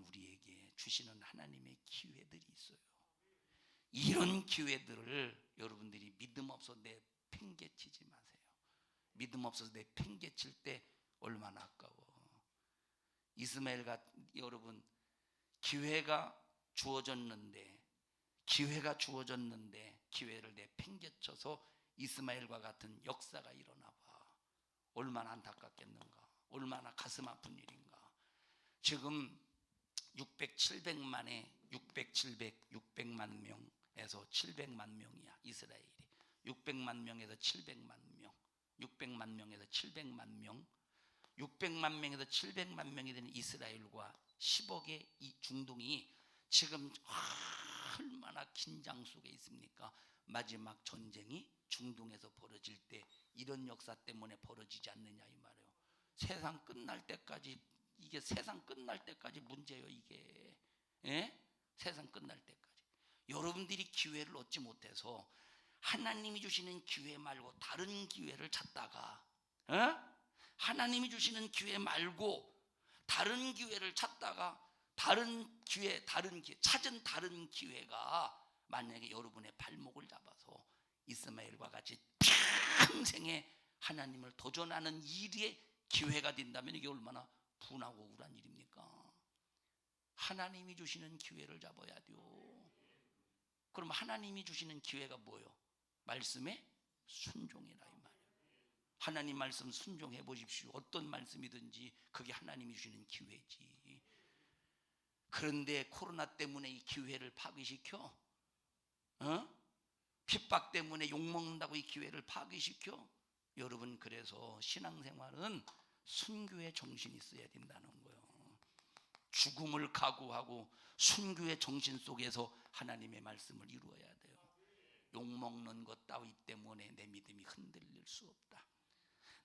우리에게 주시는 하나님의 기회들이 있어요. 이런 기회들을 여러분들이 믿음 없어 내팽개치지 마세요. 믿음 없어서 내팽개칠 때 얼마나 아까워. 이스마엘과 여러분, 기회가 주어졌는데 기회를 내팽개쳐서 이스마엘과 같은 역사가 일어나 봐. 얼마나 안타깝겠는가. 얼마나 가슴 아픈 일인가. 지금 600만 명에서 700만 명이야. 이스라엘이 600만 명에서 700만 명, 600만 명에서 700만 명, 600만 명에서 700만 명이 되는 이스라엘과 10억의 이 중동이 지금 얼마나 긴장 속에 있습니까? 마지막 전쟁이 중동에서 벌어질 때 이런 역사 때문에 벌어지지 않느냐 이 말이에요. 세상 끝날 때까지, 이게 세상 끝날 때까지 문제예요. 이게 세상 끝날 때까지 여러분들이 기회를 얻지 못해서 하나님이 주시는 기회 말고 다른 기회를 찾다가 하나님이 주시는 기회 말고 다른 기회를 찾다가 찾은 다른 기회가 만약에 여러분의 발목을 잡아서 이스마엘과 같이 평생에 하나님을 도전하는 일의 기회가 된다면 이게 얼마나 분하고 억울한 일입니까? 하나님이 주시는 기회를 잡아야 돼요. 그럼 하나님이 주시는 기회가 뭐예요? 말씀에 순종이라 이 말이에요. 하나님 말씀 순종해 보십시오. 어떤 말씀이든지 그게 하나님이 주시는 기회지. 그런데 코로나 때문에 이 기회를 파괴시켜? 핍박 때문에 욕먹는다고 이 기회를 파괴시켜? 여러분, 그래서 신앙생활은 순교의 정신이 있어야 된다는 거예요. 죽음을 각오하고 순교의 정신 속에서 하나님의 말씀을 이루어야 돼요. 욕먹는 것 따위 때문에 내 믿음이 흔들릴 수 없다.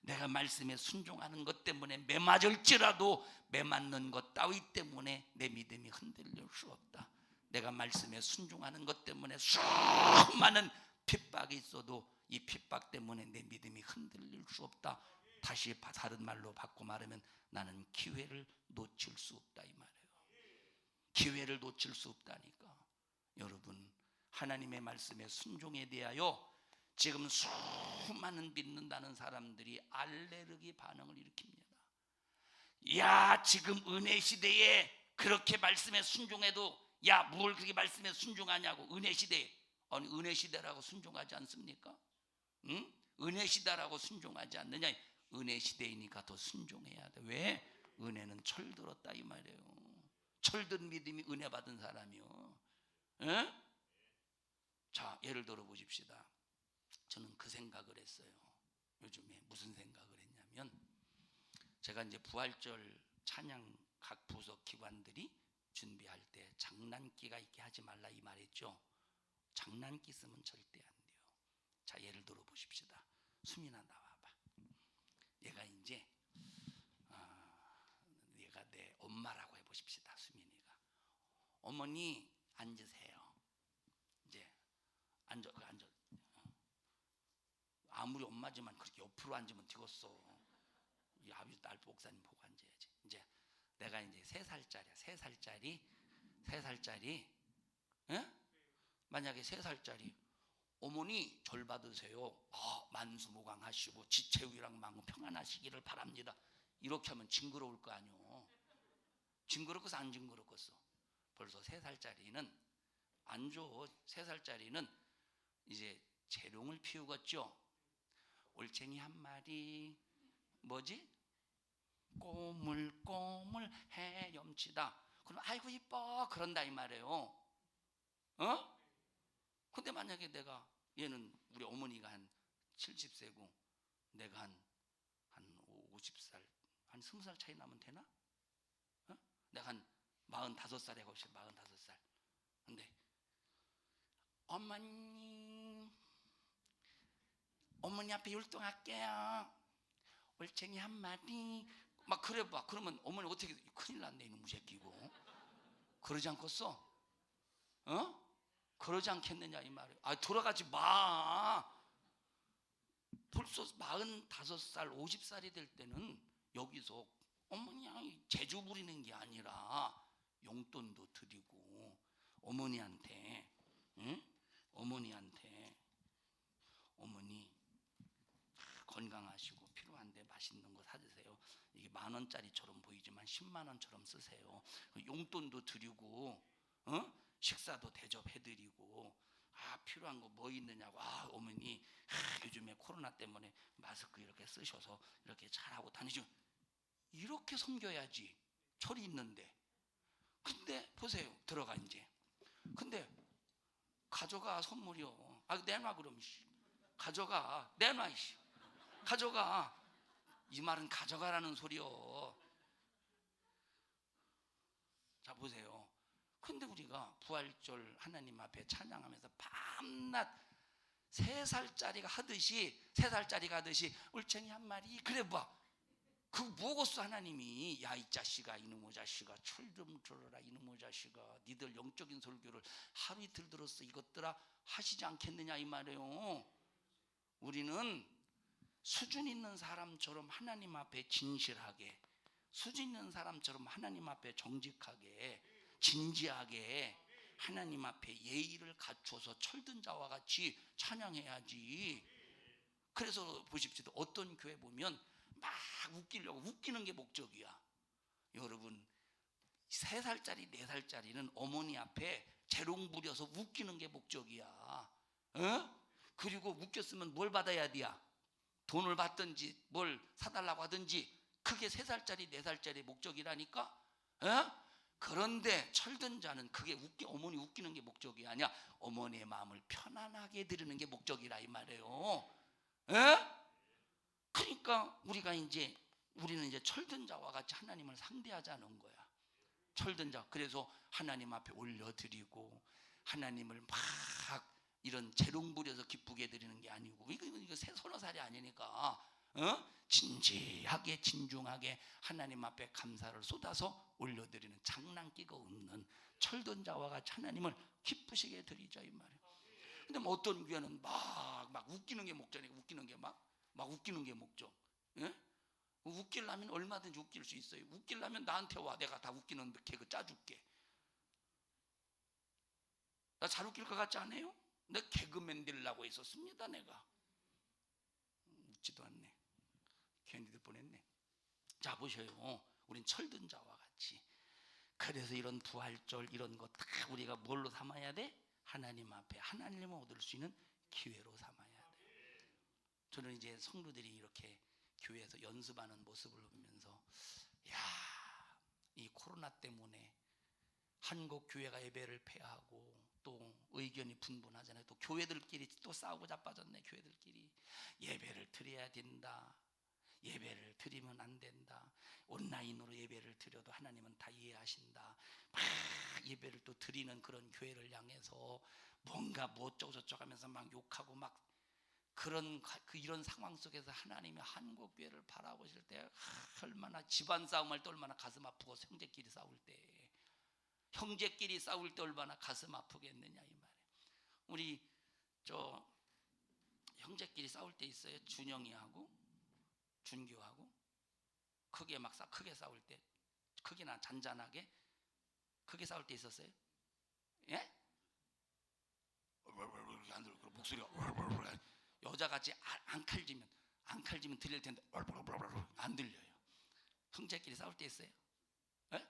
내가 말씀에 순종하는 것 때문에 매 맞을지라도 매 맞는 것 따위 때문에 내 믿음이 흔들릴 수 없다. 내가 말씀에 순종하는 것 때문에 수많은 핍박이 있어도 이 핍박 때문에 내 믿음이 흔들릴 수 없다. 다시 다른 말로 바꿔 말하면 나는 기회를 놓칠 수 없다 이 말이에요. 기회를 놓칠 수 없다니까. 여러분, 하나님의 말씀에 순종에 대하여 지금 수많은 믿는다는 사람들이 알레르기 반응을 일으킵니다. 야, 지금 은혜 시대에 그렇게 말씀에 순종해도 야, 뭘 그렇게 말씀에 순종하냐고. 은혜 시대에. 아니, 은혜 시대라고 순종하지 않습니까? 응? 은혜 시대라고 순종하지 않느냐. 은혜 시대이니까 더 순종해야 돼. 왜? 은혜는 철들었다 이 말이에요. 철든 믿음이 은혜 받은 사람이요. 에? 자, 예를 들어 보십시다. 저는 그 생각을 했어요. 요즘에 무슨 생각을 했냐면, 제가 이제 부활절 찬양 각 부서 기관들이 준비할 때 장난기가 있게 하지 말라 이 말했죠. 장난기 쓰면 절대 안 돼요. 자, 예를 들어 보십시다. 수민아 나와봐. 얘가 이제 얘가 내 엄마라고 해보십시다. 수민이가. 어머니 앉으세요. 이제 앉아. 아무리 엄마지만 그렇게 옆으로 앉으면 되겠어. 이 아버지 딸 목사님 보고 앉아야지. 이제 내가 이제 3살짜리야. 3살짜리. 에? 만약에 3살짜리 어머니 절 받으세요. 만수무강하시고 지체우랑 망우 평안하시기를 바랍니다. 이렇게 하면 징그러울 거 아니오. 징그럽겠어 안 징그럽겠어? 벌써 3살짜리는 안 줘. 3살짜리는 이제 재롱을 피우겠죠. 올챙이 한 마리 뭐지? 꼬물꼬물 헤엄치다. 그럼 아이고 이뻐 그런다 이 말이에요. 근데 만약에 내가, 얘는 우리 어머니가 한 70세고 내가 한 50살, 한 20살 차이 나면 되나? 내가 한 45살에 거실 45살. 근데 어머니 앞에 율동할게요. 올챙이 한 마리 막 그래 봐. 그러면 어머니 어떻게, 큰일 났네 이놈의 새끼고. 그러지 않겠어? 그러지 않겠느냐 이 말이에요. 돌아가지 마. 벌써 45살 50살이 될 때는 여기서 어머니 재주 부리는 게 아니라 용돈도 드리고 어머니한테, 응? 어머니한테 어머니 건강하시고 필요한데 맛있는 거 사드세요. 이게 10,000원짜리처럼 보이지만 10만 원처럼 쓰세요. 용돈도 드리고, 식사도 대접해드리고, 필요한 거 뭐 있느냐고. 어머니 요즘에 코로나 때문에 마스크 이렇게 쓰셔서 이렇게 잘하고 다니시고. 이렇게 섬겨야지. 철이 있는데. 근데 보세요. 들어가 이제. 근데 가져가 선물이요. 내놔 그럼. 가져가. 내놔. 가져가. 이 말은 가져가라는 소리요. 자 보세요. 근데 우리가 부활절 하나님 앞에 찬양하면서 밤낮 3살짜리가 하듯이 울챙이 한 마리 그래 봐. 그 뭐겠어. 하나님이 야 이 자식아 이놈의 자식아 철 좀 들어라 이놈의 자식아 니들 영적인 설교를 하루 이틀 들었어 이것들아 하시지 않겠느냐 이 말이에요. 우리는 수준 있는 사람처럼 하나님 앞에 진실하게, 수준 있는 사람처럼 하나님 앞에 정직하게, 진지하게 하나님 앞에 예의를 갖춰서 철든 자와 같이 찬양해야지. 그래서 보십시오. 어떤 교회 보면 막 웃기려고 웃기는 게 목적이야. 여러분 3살짜리 4살짜리는 어머니 앞에 재롱 부려서 웃기는 게 목적이야. 그리고 웃겼으면 뭘 받아야 돼? 돈을 받든지 뭘 사달라고 하든지. 그게 3살짜리 4살짜리 목적이라니까. 그런데 철든 자는 그게 어머니 웃기는 게 목적이 아니야. 어머니의 마음을 편안하게 드리는 게 목적이라 이 말이에요. 그러니까 우리는 이제 철든 자와 같이 하나님을 상대하자는 거야. 철든 자. 그래서 하나님 앞에 올려드리고 하나님을 막 이런 재롱 부려서 기쁘게 드리는 게 아니고, 이거 서너 살이 아니니까 진지하게 진중하게 하나님 앞에 감사를 쏟아서 올려드리는 장난기가 없는 철든 자와 같이 하나님을 기쁘시게 드리자 이 말이에요. 근데 뭐 어떤 교회는 막 웃기는 게 목적이니까 웃기는 게 막 웃기는 게 목적. 웃기려면 얼마든지 웃길 수 있어요. 웃기려면 나한테 와. 내가 다 웃기는 개그 짜줄게. 나 잘 웃길 것 같지 않아요? 내 개그맨 되려고 했었습니다. 내가 웃지도 않네. 괜히 들 뻔했네. 자 보셔요. 우린 철든 자와 같이. 그래서 이런 부활절 이런 거 다 우리가 뭘로 삼아야 돼? 하나님 앞에 하나님을 얻을 수 있는 기회로 삼아야 돼. 저는 이제 성도들이 이렇게 교회에서 연습하는 모습을 보면서 이 코로나 때문에 한국 교회가 예배를 폐하고 또 의견이 분분하잖아요. 또 교회들끼리 또 싸우고 자빠졌네. 교회들끼리 예배를 드려야 된다. 예배를 드리면 안 된다. 온라인으로 예배를 드려도 하나님은 다 이해하신다. 막 예배를 또 드리는 그런 교회를 향해서 뭔가 뭐 어쩌고 저쩌고 하면서 막 욕하고 막 이런 상황 속에서 하나님이 한국 교회를 바라보실 때 얼마나 집안 싸움할 때 얼마나 가슴 아프고 형제끼리 싸울 때 얼마나 가슴 아프겠느냐 이 말이에요. 우리 형제끼리 싸울 때 있어요. 준영이하고 준규하고 크게 싸울 때, 크게나 잔잔하게 크게 싸울 때 있었어요? 예? 안 들어. 목소리가 여자같이 안 칼지면 들릴 텐데 안 들려요. 형제끼리 싸울 때 있어요? 예?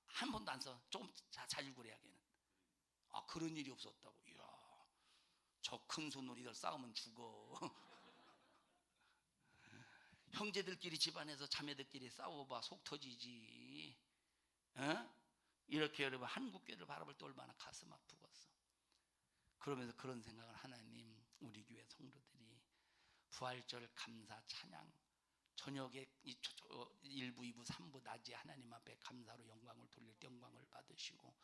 한 번도 안 써. 조금 자질구레야 걔는. 그런 일이 없었다고. 이야, 저 큰 손놀이들 싸우면 죽어. 형제들끼리 집안에서 자매들끼리 싸워봐 속 터지지. 이렇게 여러분 한국교회를 바라볼 때 얼마나 가슴 아프겠어. 그러면서 그런 생각을 하나님 우리 교회 성도들이 부활절 감사 찬양 저녁에 1부 2부 3부 낮에 하나님 앞에 감사로 영광을 돌릴 때 영광을 받으시고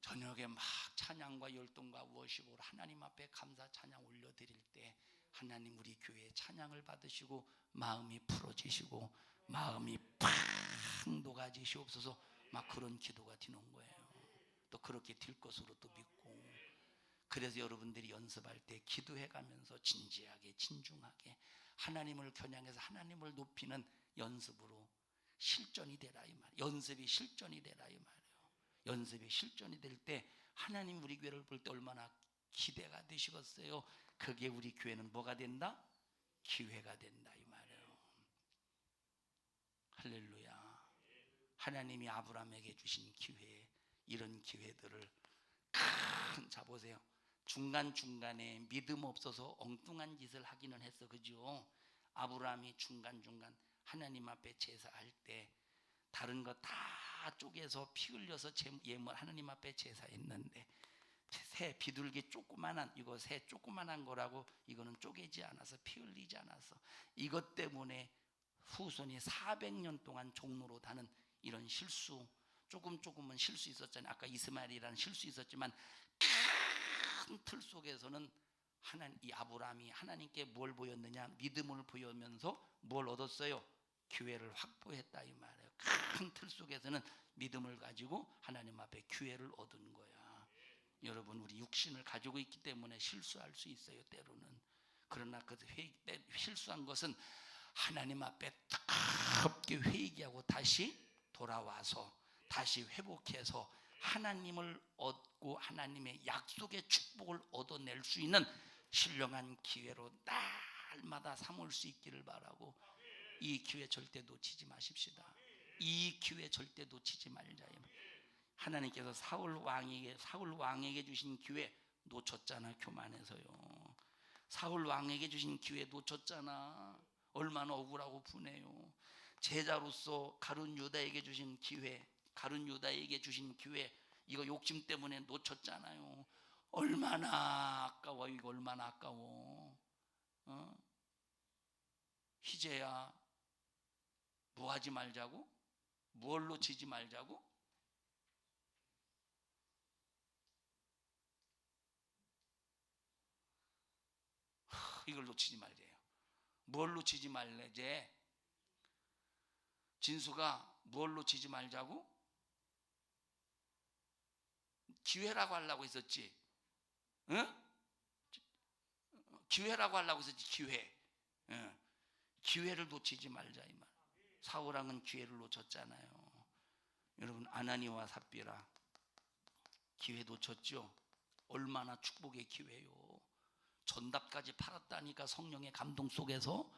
저녁에 막 찬양과 열동과 워십으로 하나님 앞에 감사 찬양 올려드릴 때 하나님 우리 교회의 찬양을 받으시고 마음이 풀어지시고 마음이 팍 녹아지시옵소서. 막 그런 기도가 드는 거예요. 또 그렇게 될 것으로 또 믿고. 그래서 여러분들이 연습할 때 기도해가면서 진지하게 진중하게 하나님을 겨냥해서 하나님을 높이는 연습으로 실전이 되라 이 말이에요. 연습이 실전이 되라 이 말이에요. 연습이 실전이 될 때 하나님 우리 교회를 볼 때 얼마나 기대가 되시겠어요. 그게 우리 교회는 뭐가 된다? 기회가 된다 이 말이에요. 할렐루야. 하나님이 아브라함에게 주신 기회, 이런 기회들을 자 보세요. 중간중간에 믿음 없어서 엉뚱한 짓을 하기는 했어, 그죠? 아브라함이 중간중간 하나님 앞에 제사할 때 다른 거 다 쪼개서 피 흘려서 예물 하나님 앞에 제사했는데 새 비둘기 조그만한, 이거 새 조그만한 거라고 이거는 쪼개지 않아서 피 흘리지 않아서 이것 때문에 후손이 400년 동안 종로로 다는 이런 실수, 조금은 실수 있었잖아요. 아까 이스마엘이라는 실수 있었지만 큰 틀 속에서는 이 아브라함이 하나님께 뭘 보였느냐? 믿음을 보이면서 뭘 얻었어요? 기회를 확보했다 이 말이에요. 큰 틀 속에서는 믿음을 가지고 하나님 앞에 기회를 얻은 거야. 여러분, 우리 육신을 가지고 있기 때문에 실수할 수 있어요, 때로는. 그러나 그 실수한 것은 하나님 앞에 뜨겁게 회개하고 다시 돌아와서 다시 회복해서 하나님을 얻고 하나님의 약속의 축복을 얻어낼 수 있는 신령한 기회로 날마다 삼을 수 있기를 바라고, 이 기회 절대 놓치지 마십시다. 이 기회 절대 놓치지 말자. 하나님께서 사울 왕에게 주신 기회 놓쳤잖아. 교만해서요. 사울 왕에게 주신 기회 놓쳤잖아. 얼마나 억울하고 분해요. 제자로서 가룟 유다에게 주신 기회, 이거 욕심 때문에 놓쳤잖아요. 얼마나 아까워. 이거 얼마나 아까워. 희재야, 뭐 하지 말자고? 뭘 놓치지 말자고? 이걸 놓치지 말래요. 뭘 놓치지 말래제? 진수가 뭘 놓치지 말자고? 기회라고 하려고 했었지. 응? 기회라고 하려고 했었지. 기회. 응. 기회를 놓치지 말자 이 말. 사울왕은 기회를 놓쳤잖아요. 여러분, 아나니와 삽비라 기회 놓쳤죠. 얼마나 축복의 기회요. 전답까지 팔았다니까. 성령의 감동 속에서,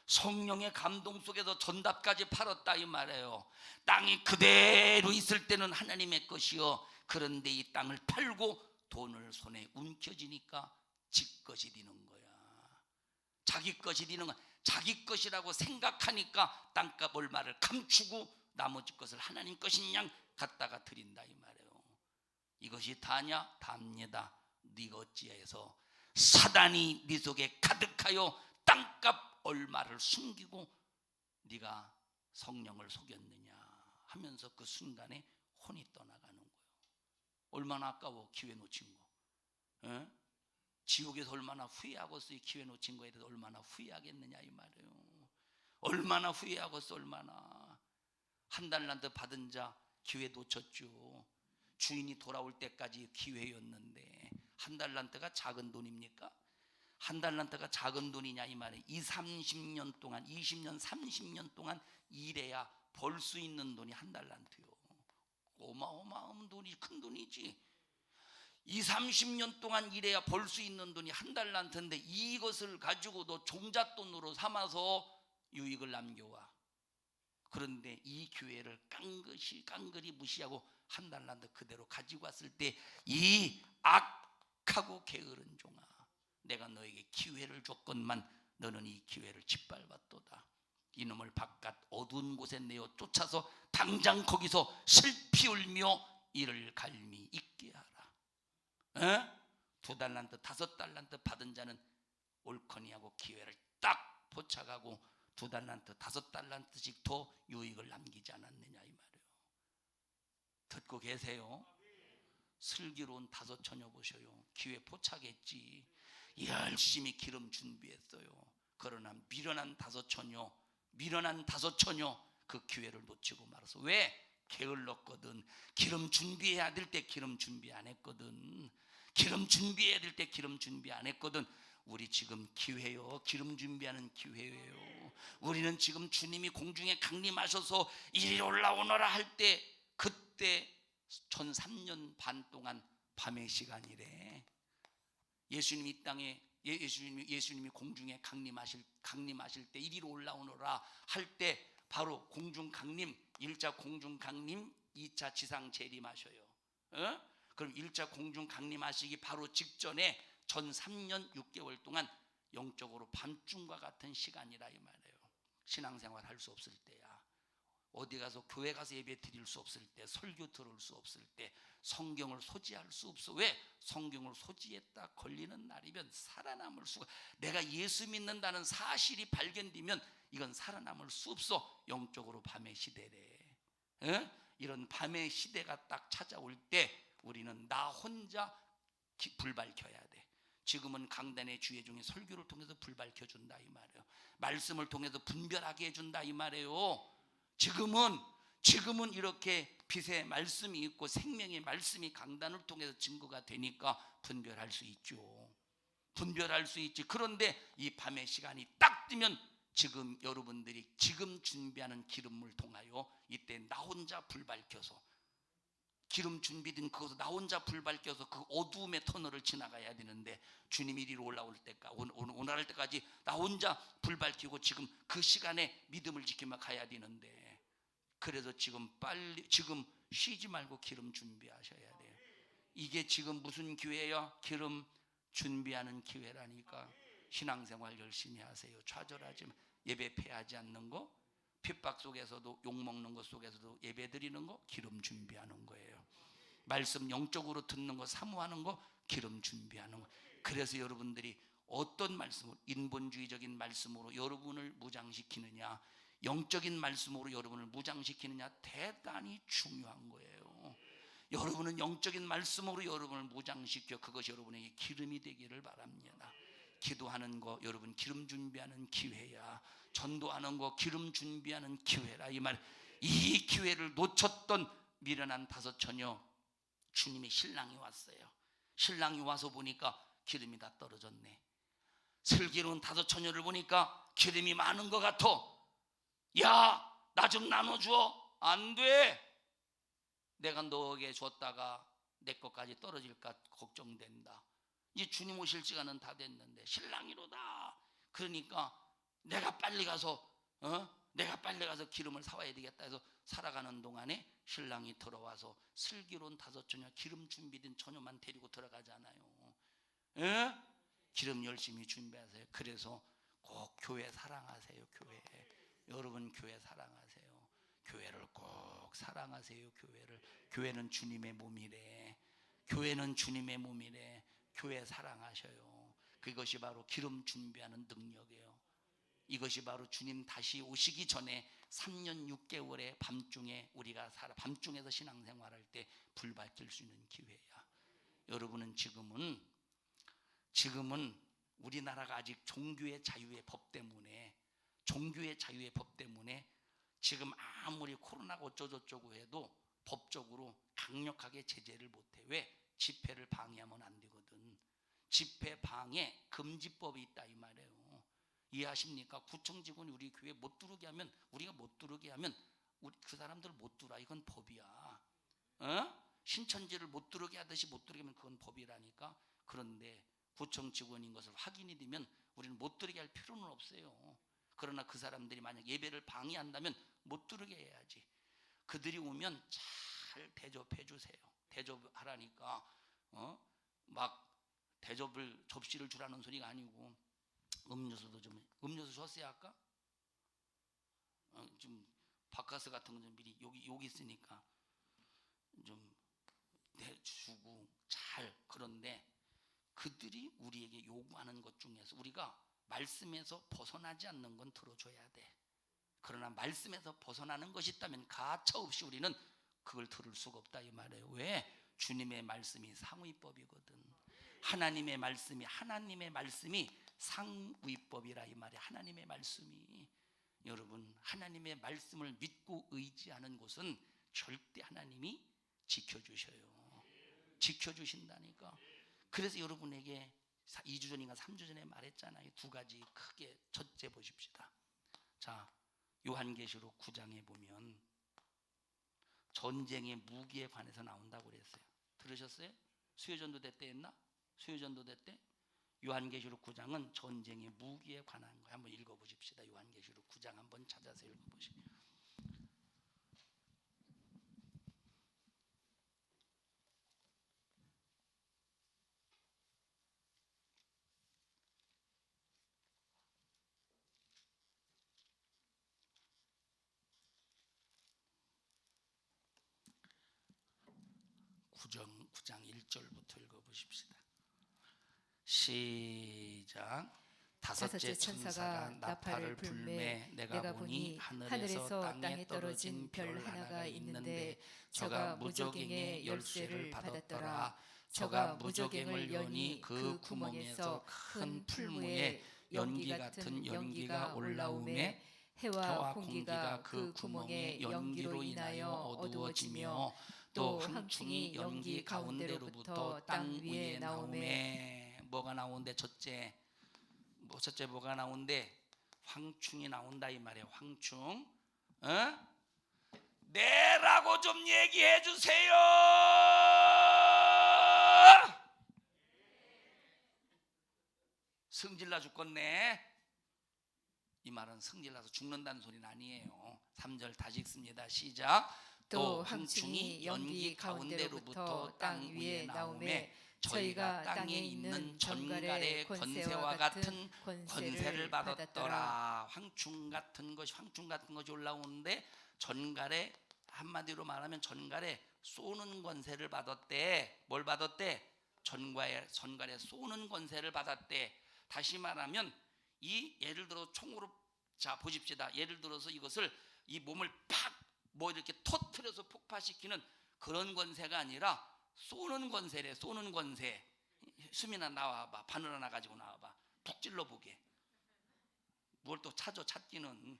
성령의 감동 속에서 전답까지 팔았다 이 말이에요. 땅이 그대로 있을 때는 하나님의 것이요, 그런데 이 땅을 팔고 돈을 손에 움켜쥐니까 지 것이 되는 거야. 자기 것이 되는 거야. 자기 것이라고 생각하니까 땅값 얼마를 감추고 나머지 것을 하나님 것인 양 갖다가 드린다 이 말이에요. 이것이 다냐? 답니다. 네가 어찌해서 사단이 네 속에 가득하여 땅값 얼마를 숨기고 네가 성령을 속였느냐 하면서 그 순간에 혼이 떠나가는 거예요. 얼마나 아까워. 기회 놓친 거. 지옥에서 얼마나 후회하겠어요. 기회 놓친 거에 대해서 얼마나 후회하겠느냐 이 말이에요. 얼마나 후회하겠어. 얼마나. 한 달란트 받은 자 기회 놓쳤죠. 주인이 돌아올 때까지 기회였는데, 한 달란트가 작은 돈입니까? 한 달란트가 작은 돈이냐 이 말이에요. 30년 동안, 20년, 30년 동안 일해야 벌 수 있는 돈이 한 달란트요. 어마어마한 돈이, 큰 돈이지. 30년 동안 일해야 벌 수 있는 돈이 한 달란트인데 이것을 가지고 너 종잣돈으로 삼아서 유익을 남겨와. 그런데 이 기회를 깡그리 무시하고 한 달란트 그대로 가지고 왔을 때, 이 악하고 게으른 종아, 내가 너에게 기회를 줬건만 너는 이 기회를 짓밟았도다. 이놈을 바깥 어두운 곳에 내어 쫓아서 당장 거기서 슬피 울며 이를 갈미 있게 하라. 2달란트 5달란트 받은 자는 옳거니하고 기회를 딱 포착하고 2달란트 5달란트씩 더 유익을 남기지 않았느냐 이 말이에요. 듣고 계세요? 슬기로운 5처녀 보셔요. 기회 포착했지. 열심히 기름 준비했어요. 그러나 미련한 5처녀 그 기회를 놓치고 말았어. 왜? 게을렀거든. 기름 준비해야 될 때 기름 준비 안 했거든. 기름 준비해야 될 때 기름 준비 안 했거든. 우리 지금 기회요. 기름 준비하는 기회예요. 우리는 지금 주님이 공중에 강림하셔서 이리로 올라오너라 할 때, 그때 전 3년 반 동안 밤의 시간이래. 예수님이 이 땅에 예수님이 공중에 강림하실 때 이리로 올라오너라 할 때 바로 공중 강림, 1차 공중 강림, 2차 지상 재림하셔요. 그럼 1차 공중 강림하시기 바로 직전에 전 3년 6개월 동안 영적으로 밤중과 같은 시간이라 이 말이에요. 신앙생활 할 수 없을 때야. 어디 가서 교회 가서 예배 드릴 수 없을 때, 설교 들을 수 없을 때, 성경을 소지할 수 없어. 왜? 성경을 소지했다 걸리는 날이면 살아남을 수가, 내가 예수 믿는다는 사실이 발견되면 이건 살아남을 수 없어. 영적으로 밤의 시대래. 이런 밤의 시대가 딱 찾아올 때 우리는 나 혼자 불 밝혀야 돼. 지금은 강단의 주의 중에 설교를 통해서 불 밝혀준다 이 말이에요. 말씀을 통해서 분별하게 해준다 이 말이에요. 지금은 이렇게 빛의 말씀이 있고 생명의 말씀이 강단을 통해서 증거가 되니까 분별할 수 있죠. 분별할 수 있지. 그런데 이 밤의 시간이 딱 뜨면 지금 여러분들이 지금 준비하는 기름을 통하여 이때 나 혼자 불 밝혀서, 기름 준비된 그것을 나 혼자 불 밝혀서 그 어두움의 터널을 지나가야 되는데, 주님이 이리로 올라올 때까지, 오늘 때까지 나 혼자 불 밝히고 지금 그 시간에 믿음을 지키며 가야 되는데, 그래서 지금 쉬지 말고 기름 준비하셔야 돼요. 이게 지금 무슨 기회야? 기름 준비하는 기회라니까. 신앙생활 열심히 하세요. 좌절하지 마. 예배 패하지 않는 거, 핍박 속에서도, 욕먹는 것 속에서도 예배 드리는 거, 기름 준비하는 거예요. 말씀 영적으로 듣는 거, 사모하는 거, 기름 준비하는 거. 그래서 여러분들이 어떤 말씀으로, 인본주의적인 말씀으로 여러분을 무장시키느냐, 영적인 말씀으로 여러분을 무장시키느냐, 대단히 중요한 거예요. 여러분은 영적인 말씀으로 여러분을 무장시켜 그것이 여러분에게 기름이 되기를 바랍니다. 기도하는 거 여러분 기름 준비하는 기회야. 전도하는 거 기름 준비하는 기회라 이 말. 이 기회를 놓쳤던 미련한 5 처녀, 주님의 신랑이 왔어요. 신랑이 와서 보니까 기름이 다 떨어졌네. 슬기로운 5 처녀를 보니까 기름이 많은 것 같아. 야, 나 좀 나눠줘. 안 돼. 내가 너에게 줬다가 내 것까지 떨어질까 걱정된다. 이제 주님 오실 시간은 다 됐는데 신랑이로다. 그러니까 내가 빨리 가서 기름을 사와야 되겠다 해서 살아가는 동안에 신랑이 들어와서 슬기로운 5 처녀, 기름 준비된 처녀만 데리고 들어가잖아요. 기름 열심히 준비하세요. 그래서 꼭 교회 사랑하세요. 여러분 교회 사랑하세요. 교회를 꼭 사랑하세요. 교회는 주님의 몸이래. 교회 사랑하셔요. 그것이 바로 기름 준비하는 능력이에요. 이것이 바로 주님 다시 오시기 전에 3년 6개월의 밤중에 우리가 밤중에서 신앙생활할 때 불 밝힐 수 있는 기회야. 여러분은 지금은 우리나라가 아직 종교의 자유의 법 때문에 지금 아무리 코로나가 어쩌고저쩌고 해도 법적으로 강력하게 제재를 못해. 왜? 집회를 방해하면 안 되거든. 집회 방해 금지법이 있다 이 말이에요. 이해하십니까? 구청 직원이 우리 교회 못 들어오게 하면, 우리가 못 들어오게 하면 그 사람들 못 들어와. 이건 법이야. 신천지를 못 들어오게 하듯이 못 들어오게 하면 그건 법이라니까. 그런데 구청 직원인 것을 확인이 되면 우리는 못 들어오게 할 필요는 없어요. 그러나 그 사람들이 만약 예배를 방해한다면 못 들어오게 해야지. 그들이 오면 잘 대접해 주세요. 대접하라니까. 막 접시를 주라는 소리가 아니고, 음료수 줬어요 아까? 좀 바카스 같은 거 좀 미리 여기 있으니까 좀 내주고 잘. 그런데 그들이 우리에게 요구하는 것 중에서 우리가 말씀에서 벗어나지 않는 건 들어줘야 돼. 그러나 말씀에서 벗어나는 것이 있다면 가차없이 우리는 그걸 들을 수가 없다 이 말이에요. 왜? 주님의 말씀이 상위법이거든. 하나님의 말씀이 상위법이라 이 말이에요. 하나님의 말씀이. 여러분, 하나님의 말씀을 믿고 의지하는 곳은 절대 하나님이 지켜주신다니까. 그래서 여러분에게 2주 전인가 3주 전에 말했잖아요. 2가지 크게. 첫째 보십시다. 자, 요한계시록 9장에 보면 전쟁의 무기에 관해서 나온다고 그랬어요. 들으셨어요? 수요전도대 때 했나? 수요전도대 때? 요한계시록 9장은 전쟁의 무기에 관한 거예요. 한번 읽어보십시다. 요한계시록 9장 한번 찾아서 읽어보시죠. 구장 1절부터 읽어보십시다. 시작. 다섯째 천사가 나팔을 불매 내가 보니 하늘에서 땅에 떨어진 별 하나가 있는데 저가 무저갱의 열쇠를 받았더라. 저가 무저갱을 여니 그 구멍에서 큰 풀무에 연기 같은 연기가 올라오매 해와 공기가 그 구멍의 연기로 인하여 어두워지며 또 황충이 연기 가운데로부터 땅 위에 나오매. 뭐가 나오는데? 첫째 뭐가 나오는데? 황충이 나온다 이 말이에요. 황충. 내라고 좀 얘기해 주세요. 승질나 죽겠네. 이 말은 승질나서 죽는다는 소리는 아니에요. 3절 다시 읽습니다. 시작. 또 황충이 연기 가운데로부터 땅 위에 나오매 저희가 땅에 있는 전갈의 권세와 같은 권세를 받았더라. 황충 같은 것이 올라오는데 전갈에, 한마디로 말하면 전갈에 쏘는 권세를 받았대. 뭘 받았대? 전갈에 쏘는 권세를 받았대. 다시 말하면 이 예를 들어 총으로, 자 보십시다. 예를 들어서 이것을 이 몸을 팍 뭐 이렇게 터트려서 폭파시키는 그런 권세가 아니라 쏘는 권세래. 쏘는 권세. 수민아 나와봐. 바늘 하나 가지고 나와봐. 푹 찔러보게. 뭘 또 찾기는.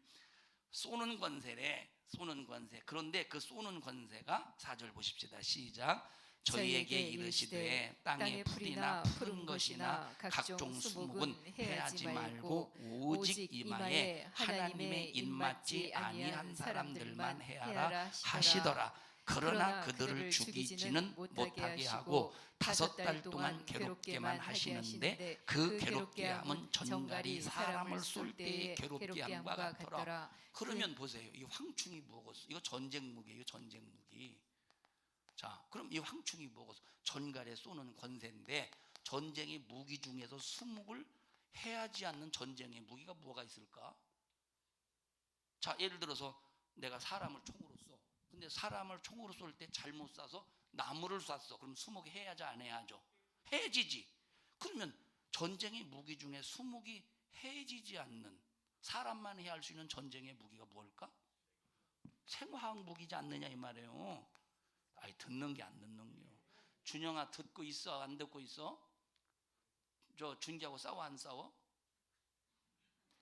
쏘는 권세래. 쏘는 권세. 그런데 그 쏘는 권세가 4절 보십시다. 시작. 저희에게 이르시되 땅의 풀이나 푸른 것이나 각종 수목은 해하지 말고 오직 이마에 하나님의 입맞지 아니한 사람들만 해하라 하시더라. 그러나 그들을 죽이지는 못하게 하고 5달 동안 괴롭게만 하시는데 그 괴롭게 함은 전갈이 사람을 쏠 때의 괴롭게 함과 같더라. 그러면 보세요. 이 황충이 뭐고? 이거 전쟁 무기예요. 전쟁 무기. 자, 그럼 이 황충이 뭐고? 전갈에 쏘는 권세인데 전쟁의 무기 중에서 수목을 해하지 않는 전쟁의 무기가 뭐가 있을까? 자, 예를 들어서 내가 사람을 총으로 쏘. 근데 사람을 총으로 쏠 때 잘못 쏴서 나무를 쐈어. 그럼 수목이 해야죠, 안 해야죠? 해지지. 그러면 전쟁의 무기 중에 수목이 해지지 않는, 사람만 해야 할 수 있는 전쟁의 무기가 뭘까? 생화학 무기지 않느냐 이 말이에요. 아이, 듣는 게 안 듣는 게요. 준영아, 듣고 있어? 안 듣고 있어? 저 준기하고 싸워 안 싸워?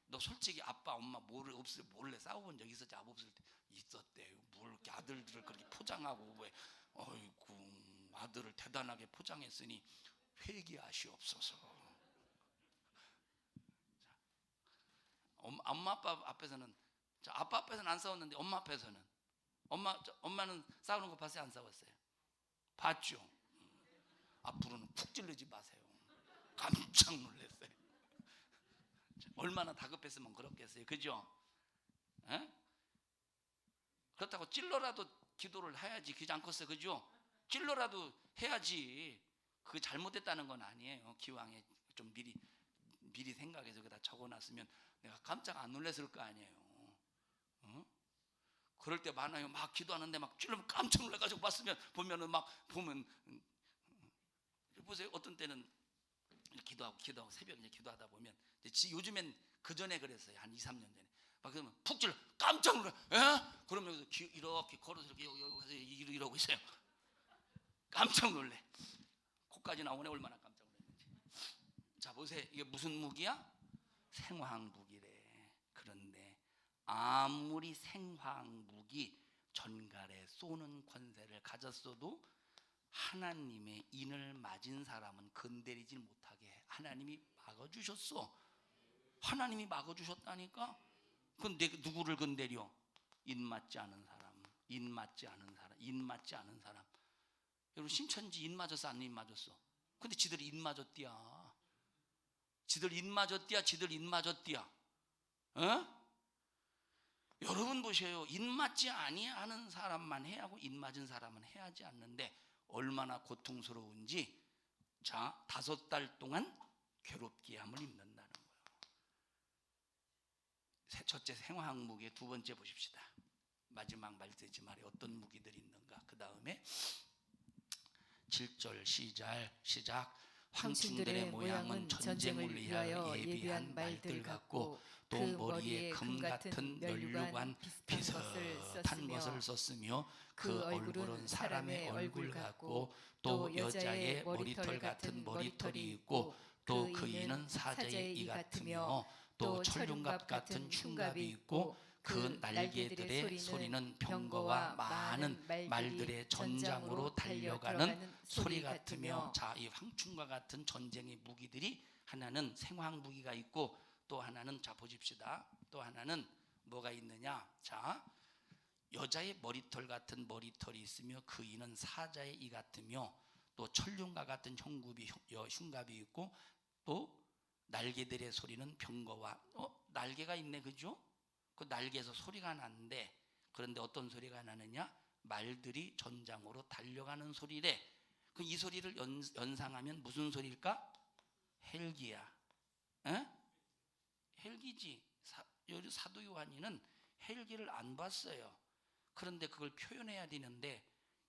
너 솔직히 아빠 엄마 몰래 싸워본 적 있었지? 아버 없을 때 있었대요. 뭘 이렇게 아들들을 그렇게 포장하고 왜? 어이구, 아들을 대단하게 포장했으니 회개하시옵소서. 엄마 아빠 앞에서는, 자, 아빠 앞에서는 안 싸웠는데 엄마 앞에서는, 엄마는 싸우는 거 봤어요? 안 싸웠어요? 봤죠? 앞으로는 푹 찔르지 마세요. 깜짝 놀랐어요. 얼마나 다급했으면 그렇겠어요. 그죠? 에? 그렇다고 찔러라도 기도를 해야지. 그지 않겠어요? 그죠? 찔러라도 해야지. 그게 잘못됐다는 건 아니에요. 기왕에 좀 미리 생각해서 여기다 적어놨으면 내가 깜짝 안 놀랐을 거 아니에요. 어? 그럴 때 많아요. 막 기도하는데 막 찔러면 깜짝 놀라가지고 보면은 막 보면, 보세요. 어떤 때는 기도하고 새벽에 이제 기도하다 보면, 요즘엔 그 전에 그랬어요. 한 2, 3년 전에. 막 그러면 푹 찔러 깜짝 놀라. 에? 그러면 이렇게 걸어서 이렇게 이러고 있어요. 깜짝 놀래. 코까지 나오네. 얼마나 깜짝 놀랐는지. 자, 보세요. 이게 무슨 무기야? 생화학 무기래. 그런데 아무리 생화학 무기 전갈에 쏘는 권세를 가졌어도 하나님의 인을 맞은 사람은 건드리질 못하게 하나님이 막아주셨어. 하나님이 막아주셨다니까. 근데 누구를 건드려? 인맞지 않은 사람, 인맞지 않은 사람, 인맞지 않은 사람. 여러분 신천지 인맞았어 안 인맞았어? 근데 지들이 인맞았디야. 지들 인맞았디야. 지들 인맞았디야. 어? 여러분 보세요. 인맞지 아니하는 사람만 해야 하고 인맞은 사람은 해야지 않는데 얼마나 고통스러운지. 자, 5달 동안 괴롭게 함을 입는다는 거예요. 첫째 생화학 무기, 두 번째 보십시다. 마지막 말되지 말에 어떤 무기들이 있는가. 그 다음에 7절 시작. 황충들의 모양은 전쟁을 위하여 예비한 말들 같고 또 머리에 금 같은 면류관 비슷한 것을 썼으며 그 얼굴은 사람의 얼굴 같고 또 여자의 머리털 같은 머리털이 있고 또 그 이는 사자의 이 같으며 또 철룡갑 같은 흉갑이 있고 그 날개들의 소리는 병거와 많은 말들의 전장으로 달려가는 소리 같으며. 자, 이 황충과 같은 전쟁의 무기들이 하나는 생화학 무기가 있고 또 하나는, 자 보십시다, 또 하나는 뭐가 있느냐. 자, 여자의 머리털 같은 머리털이 있으며 그 이는 사자의 이 같으며 또 철룡과 같은 흉갑이 있고 또 날개들의 소리는 병거와, 날개가 있네, 그죠? 그 날개에서 소리가 나는데, 그런데 어떤 소리가 나느냐? 말들이 전장으로 달려가는 소리래. 그 이 소리를 연상하면 무슨 소리일까? 헬기야. 에? 헬기지. 사도 요한이는 헬기를 안 봤어요. 그런데 그걸 표현해야 되는데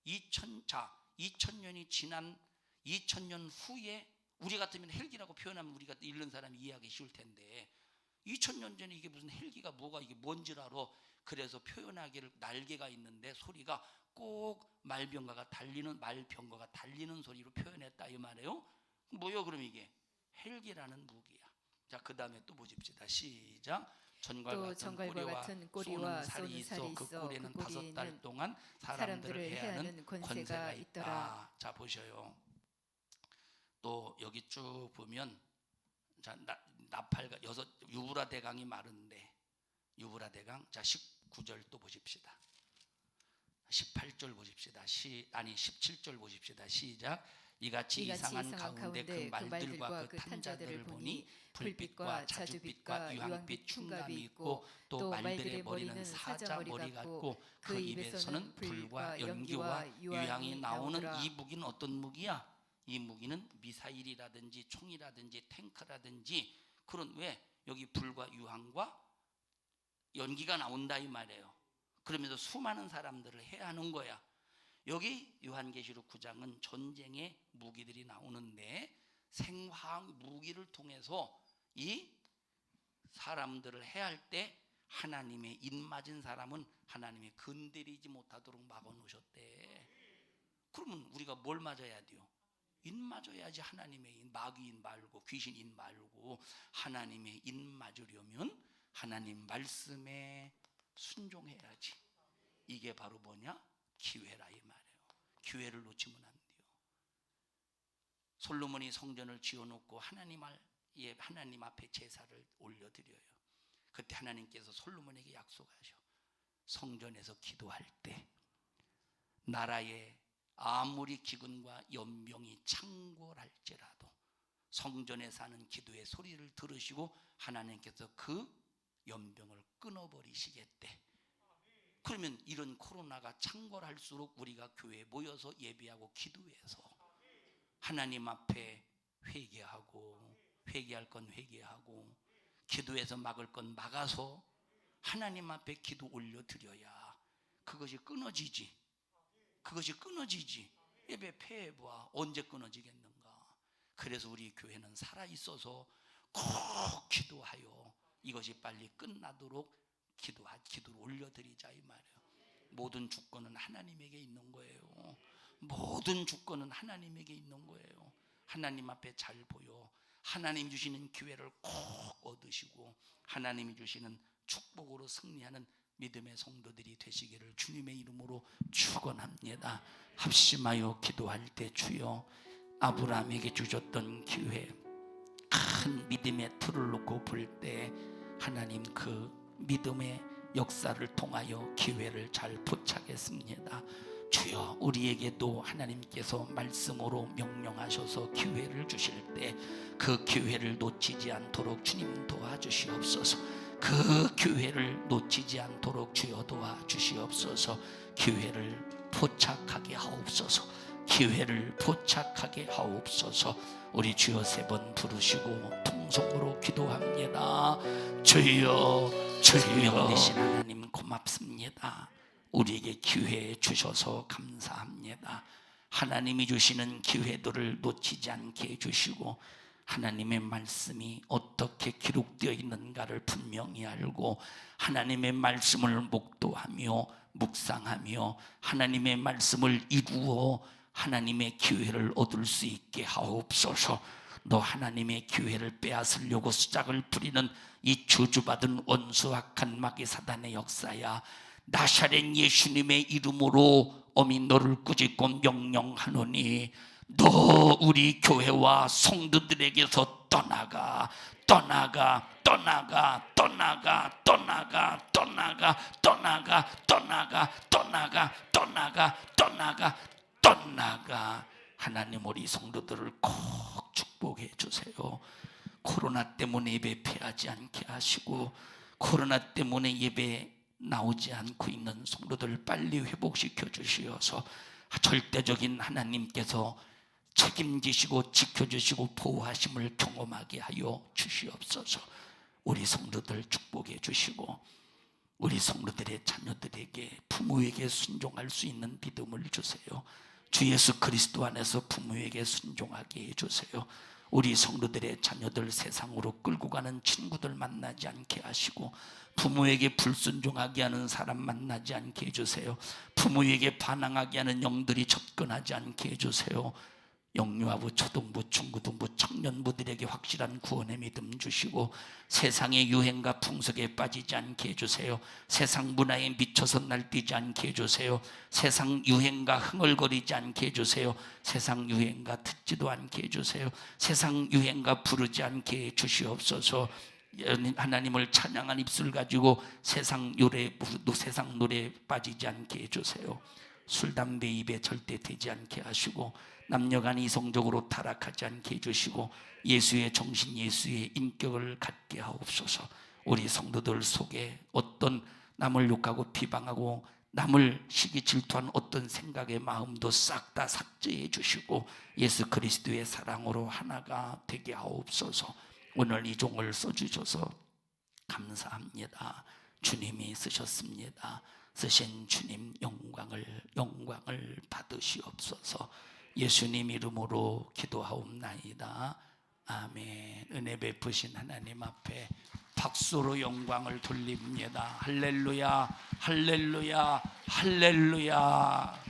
2000년이 지난 2000년 후에 우리 같으면 헬기라고 표현하면 우리가 읽는 사람이 이해하기 쉬울 텐데 2000년 전에 이게 무슨 헬기가 뭐가 이게 뭔지 알아. 그래서 표현하기를 날개가 있는데 소리가 꼭 말병거가 달리는 소리로 표현했다 이 말이에요. 뭐요 그럼 이게? 헬기라는 무기야. 자, 그 다음에 또 보십시다. 시작. 전갈과 같은 꼬리와 쏘는 살이 있어 그 꼬리는 5달 동안 사람들을 해하는 권세가 있더라. 자, 보셔요. 또 여기 쭉 보면, 자, 나팔과 유브라 대강이 마른데, 유브라 대강. 자, 19절 또 보십시다. 18절 보십시다. 17절 보십시다. 시작. 이같이 이상한 가운데 그 말들과 그 탄자들을 보니 불빛과 자주빛과 유황빛 흉감이 있고 또 말들의 머리는 사자 머리 같고 그 입에서는 불과 연기와 유황이 나오는. 이 무기는 어떤 무기야? 이 무기는 미사일이라든지 총이라든지 탱크라든지 그런, 왜? 여기 불과 유황과 연기가 나온다 이 말이에요. 그러면서 수많은 사람들을 해야 하는 거야. 여기 요한계시록 9장은 전쟁의 무기들이 나오는데 생화학 무기를 통해서 이 사람들을 해야 할 때 하나님의 인맞은 사람은 하나님이 건드리지 못하도록 막아놓으셨대. 그러면 우리가 뭘 맞아야 돼요? 인 맞아야지. 하나님의 인, 마귀인 말고 귀신인 말고 하나님의 인 맞으려면 하나님 말씀에 순종해야지. 이게 바로 뭐냐? 기회라 이 말이에요. 기회를 놓치면 안 돼요. 솔로몬이 성전을 지어놓고 하나님 앞에 제사를 올려드려요. 그때 하나님께서 솔로몬에게 약속하셔. 성전에서 기도할 때 나라에 아무리 기근과 연병이 창궐할지라도 성전에서 하는 기도의 소리를 들으시고 하나님께서 그 연병을 끊어버리시겠대. 그러면 이런 코로나가 창궐할수록 우리가 교회에 모여서 예배하고 기도해서 하나님 앞에 회개할 건 회개하고 기도해서 막을 건 막아서 하나님 앞에 기도 올려드려야 그것이 끊어지지. 예배 폐해봐. 언제 끊어지겠는가. 그래서 우리 교회는 살아있어서 꼭 기도하여 이것이 빨리 끝나도록 기도를 올려드리자 이 말이에요. 모든 주권은 하나님에게 있는 거예요. 모든 주권은 하나님에게 있는 거예요. 하나님 앞에 잘 보여. 하나님 주시는 기회를 꼭 얻으시고 하나님이 주시는 축복으로 승리하는 믿음의 성도들이 되시기를 주님의 이름으로 축원합니다. 합심하여 기도할 때 주여 아브라함에게 주셨던 기회, 큰 믿음의 틀을 놓고 볼 때 하나님 그 믿음의 역사를 통하여 기회를 잘 포착했습니다. 주여, 우리에게도 하나님께서 말씀으로 명령하셔서 기회를 주실 때 그 기회를 놓치지 않도록 주님 도와주시옵소서. 그 기회를 놓치지 않도록 주여 도와주시옵소서. 기회를 포착하게 하옵소서. 기회를 포착하게 하옵소서. 우리 주여 3번 부르시고 통성으로 기도합니다. 주여, 주여 되신 하나님 고맙습니다. 우리에게 기회 주셔서 감사합니다. 하나님이 주시는 기회들을 놓치지 않게 해주시고 하나님의 말씀이 어떻게 기록되어 있는가를 분명히 알고 하나님의 말씀을 목도하며 묵상하며 하나님의 말씀을 이루어 하나님의 기회를 얻을 수 있게 하옵소서. 너 하나님의 기회를 빼앗으려고 수작을 부리는 이 저주받은 원수 악한 마귀 사단의 역사야, 나사렛 예수님의 이름으로 어미 너를 꾸짖고 명령하노니 너 우리 교회와 성도들에게서 떠나가, 떠나가, 떠나가, 떠나가, 떠나가, 떠나가, 떠나가, 떠나가, 떠나가, 떠나가, 떠나가, 떠나가. 하나님, 우리 성도들을 꼭 축복해 주세요. 코로나 때문에 예배 피하지 않게 하시고 코로나 때문에 예배 나오지 않고 있는 성도들을 빨리 회복시켜 주시어서 절대적인 하나님께서 책임지시고 지켜주시고 보호하심을 경험하게 하여 주시옵소서. 우리 성도들 축복해 주시고 우리 성도들의 자녀들에게 부모에게 순종할 수 있는 믿음을 주세요. 주 예수 그리스도 안에서 부모에게 순종하게 해주세요. 우리 성도들의 자녀들 세상으로 끌고 가는 친구들 만나지 않게 하시고 부모에게 불순종하게 하는 사람 만나지 않게 해주세요. 부모에게 반항하게 하는 영들이 접근하지 않게 해주세요. 영유아부, 초등부, 중고등부, 청년부들에게 확실한 구원의 믿음 주시고 세상의 유행과 풍속에 빠지지 않게 해주세요. 세상 문화에 미쳐서 날뛰지 않게 해주세요. 세상 유행과 흥얼거리지 않게 해주세요. 세상 유행과 듣지도 않게 해주세요. 세상 유행과 부르지 않게 해주시옵소서. 하나님을 찬양한 입술 가지고 세상 노래에 빠지지 않게 해주세요. 술, 담배 입에 절대 대지 않게 하시고 남녀간 이성적으로 타락하지 않게 해주시고 예수의 정신, 예수의 인격을 갖게 하옵소서. 우리 성도들 속에 어떤 남을 욕하고 비방하고 남을 시기 질투한 어떤 생각의 마음도 싹 다 삭제해 주시고 예수 그리스도의 사랑으로 하나가 되게 하옵소서. 오늘 이 종을 써주셔서 감사합니다. 주님이 쓰셨습니다. 쓰신 주님 영광을 받으시옵소서. 예수님 이름으로 기도하옵나이다. 아멘. 은혜 베푸신 하나님 앞에 박수로 영광을 돌립니다. 할렐루야, 할렐루야, 할렐루야.